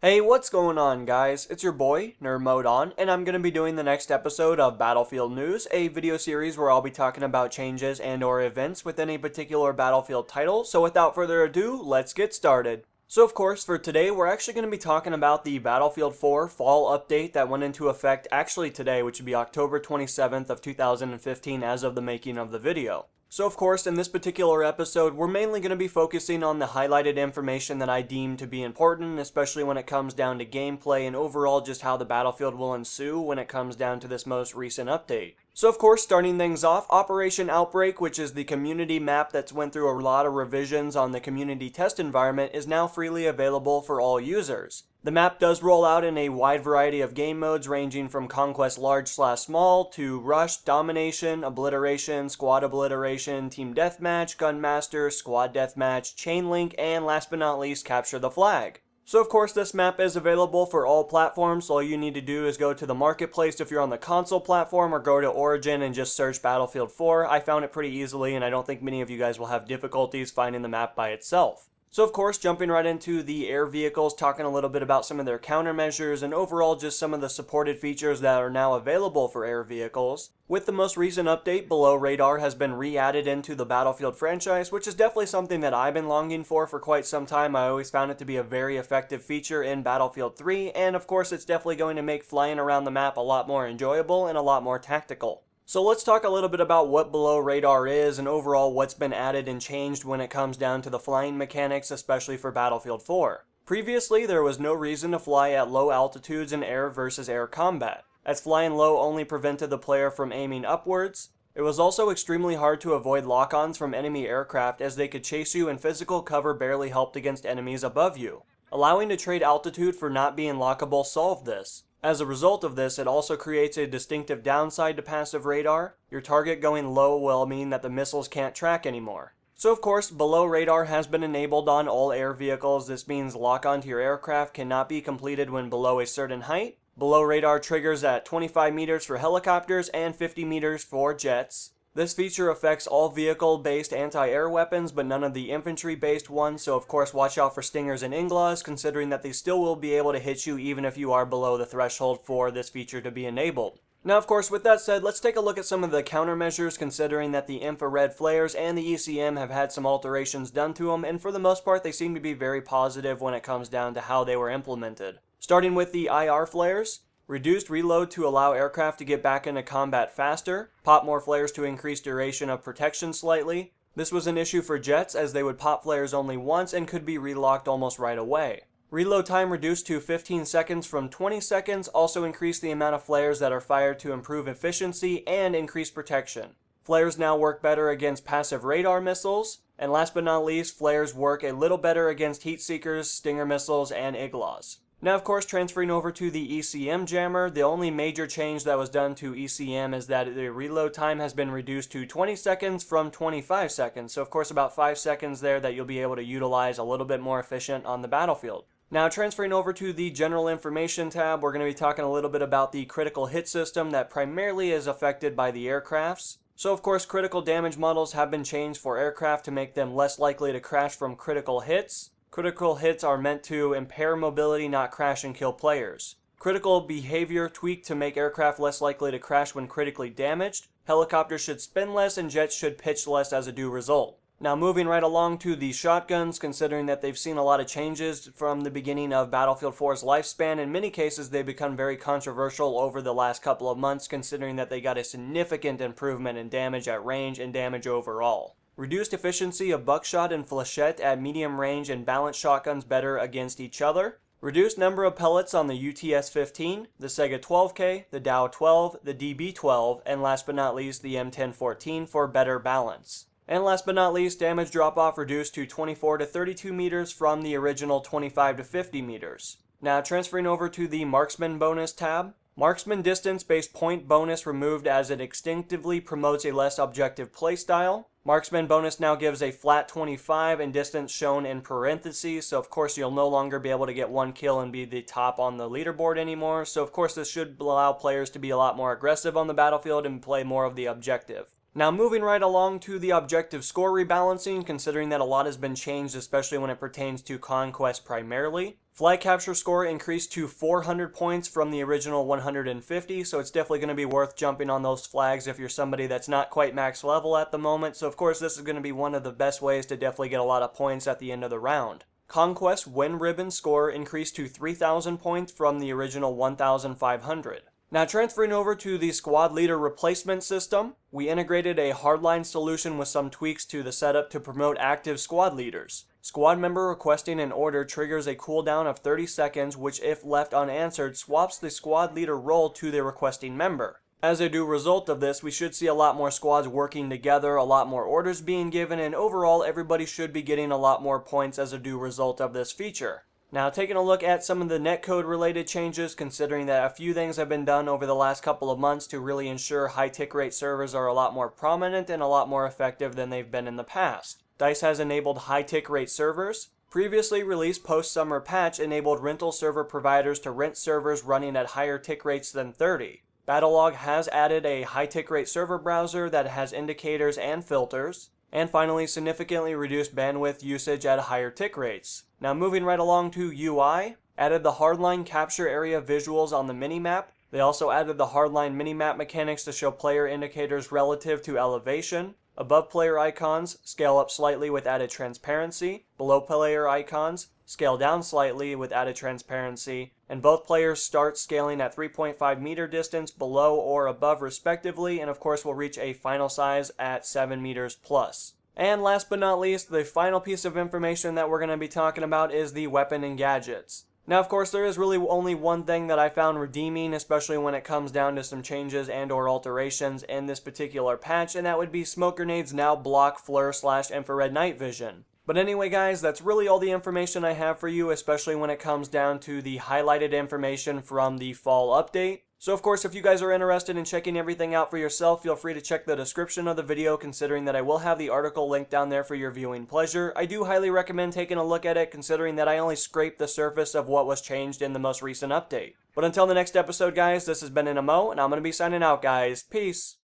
Hey, what's going on, guys? It's your boy, NerdModeOn, and I'm going to be doing the next episode of Battlefield News, a video series where I'll be talking about changes and/or events within a particular Battlefield title. So without further ado, let's get started. So of course, for today, we're actually going to be talking about the Battlefield 4 fall update that went into effect actually today, which would be October 27th of 2015 as of the making of the video. So of course, in this particular episode, we're mainly going to be focusing on the highlighted information that I deem to be important, especially when it comes down to gameplay and overall just how the battlefield will ensue when it comes down to this most recent update. So of course, starting things off, Operation Outbreak, which is the community map that's went through a lot of revisions on the community test environment, is now freely available for all users. The map does roll out in a wide variety of game modes ranging from Conquest Large/Small to Rush, Domination, Obliteration, Squad Obliteration, Team Deathmatch, Gunmaster, Squad Deathmatch, Chain Link, and last but not least, Capture the Flag. So of course this map is available for all platforms, so all you need to do is go to the marketplace if you're on the console platform or go to Origin and just search Battlefield 4. I found it pretty easily and I don't think many of you guys will have difficulties finding the map by itself. So of course, jumping right into the air vehicles, talking a little bit about some of their countermeasures and overall just some of the supported features that are now available for air vehicles. With the most recent update, Below Radar has been re-added into the Battlefield franchise, which is definitely something that I've been longing for quite some time. I always found it to be a very effective feature in Battlefield 3, and of course it's definitely going to make flying around the map a lot more enjoyable and a lot more tactical. So let's talk a little bit about what Below Radar is and overall what's been added and changed when it comes down to the flying mechanics, especially for Battlefield 4. Previously, there was no reason to fly at low altitudes in air versus air combat, as flying low only prevented the player from aiming upwards. It was also extremely hard to avoid lock-ons from enemy aircraft as they could chase you and physical cover barely helped against enemies above you. Allowing to trade altitude for not being lockable solved this. As a result of this, it also creates a distinctive downside to passive radar. Your target going low will mean that the missiles can't track anymore. So of course, Below Radar has been enabled on all air vehicles. This means lock onto your aircraft cannot be completed when below a certain height. Below Radar triggers at 25 meters for helicopters and 50 meters for jets. This feature affects all vehicle-based anti-air weapons, but none of the infantry-based ones, so of course watch out for Stingers and Inglas, considering that they still will be able to hit you even if you are below the threshold for this feature to be enabled. Now of course, with that said, let's take a look at some of the countermeasures, considering that the infrared flares and the ECM have had some alterations done to them, and for the most part they seem to be very positive when it comes down to how they were implemented. Starting with the IR flares. Reduced reload to allow aircraft to get back into combat faster, pop more flares to increase duration of protection slightly. This was an issue for jets as they would pop flares only once and could be relocked almost right away. Reload time reduced to 15 seconds from 20 seconds, also increased the amount of flares that are fired to improve efficiency and increase protection. Flares now work better against passive radar missiles, and last but not least, flares work a little better against heat seekers, Stinger missiles, and Iglas. Now of course, transferring over to the ECM jammer, the only major change that was done to ECM is that the reload time has been reduced to 20 seconds from 25 seconds, so of course about 5 seconds there that you'll be able to utilize a little bit more efficient on the battlefield. Now transferring over to the general information tab, we're going to be talking a little bit about the critical hit system that primarily is affected by the aircrafts. So of course, critical damage models have been changed for aircraft to make them less likely to crash from critical hits. Critical hits are meant to impair mobility, not crash and kill players. Critical behavior tweaked to make aircraft less likely to crash when critically damaged. Helicopters should spin less and jets should pitch less as a due result. Now moving right along to the shotguns, considering that they've seen a lot of changes from the beginning of Battlefield 4's lifespan, in many cases they've become very controversial over the last couple of months, considering that they got a significant improvement in damage at range and damage overall. Reduced efficiency of buckshot and flechette at medium range and balance shotguns better against each other. Reduced number of pellets on the UTS-15, the Sega 12K, the Dow 12, the DB-12, and last but not least the M1014 for better balance. And last but not least, damage drop-off reduced to 24 to 32 meters from the original 25 to 50 meters. Now transferring over to the Marksman bonus tab. Marksman distance-based point bonus removed as it instinctively promotes a less objective playstyle. Marksman bonus now gives a flat 25 and distance shown in parentheses, so of course you'll no longer be able to get one kill and be the top on the leaderboard anymore, so of course this should allow players to be a lot more aggressive on the battlefield and play more of the objective. Now moving right along to the objective score rebalancing, considering that a lot has been changed, especially when it pertains to Conquest primarily. Flag capture score increased to 400 points from the original 150, so it's definitely going to be worth jumping on those flags if you're somebody that's not quite max level at the moment. So of course this is going to be one of the best ways to definitely get a lot of points at the end of the round. Conquest win ribbon score increased to 3,000 points from the original 1,500. Now transferring over to the squad leader replacement system, we integrated a hardline solution with some tweaks to the setup to promote active squad leaders. Squad member requesting an order triggers a cooldown of 30 seconds, which if left unanswered swaps the squad leader role to the requesting member. As a due result of this, we should see a lot more squads working together, a lot more orders being given, and overall everybody should be getting a lot more points as a due result of this feature. Now taking a look at some of the netcode related changes, considering that a few things have been done over the last couple of months to really ensure high tick rate servers are a lot more prominent and a lot more effective than they've been in the past. DICE has enabled high tick rate servers. Previously released post-summer patch enabled rental server providers to rent servers running at higher tick rates than 30. Battlelog has added a high tick rate server browser that has indicators and filters. And finally, significantly reduced bandwidth usage at higher tick rates. Now moving right along to UI, added the hardline capture area visuals on the minimap. They also added the hardline minimap mechanics to show player indicators relative to elevation. Above player icons, scale up slightly with added transparency. Below player icons, scale down slightly with added transparency. And both players start scaling at 3.5 meter distance below or above respectively, and of course will reach a final size at 7 meters plus. And last but not least, the final piece of information that we're going to be talking about is the weapon and gadgets. Now of course there is really only one thing that I found redeeming, especially when it comes down to some changes and or alterations in this particular patch, and that would be smoke grenades now block FLIR/infrared night vision. But anyway guys, that's really all the information I have for you, especially when it comes down to the highlighted information from the fall update. So of course, if you guys are interested in checking everything out for yourself, feel free to check the description of the video, considering that I will have the article linked down there for your viewing pleasure. I do highly recommend taking a look at it, considering that I only scraped the surface of what was changed in the most recent update. But until the next episode guys, this has been Inamo, and I'm going to be signing out guys. Peace!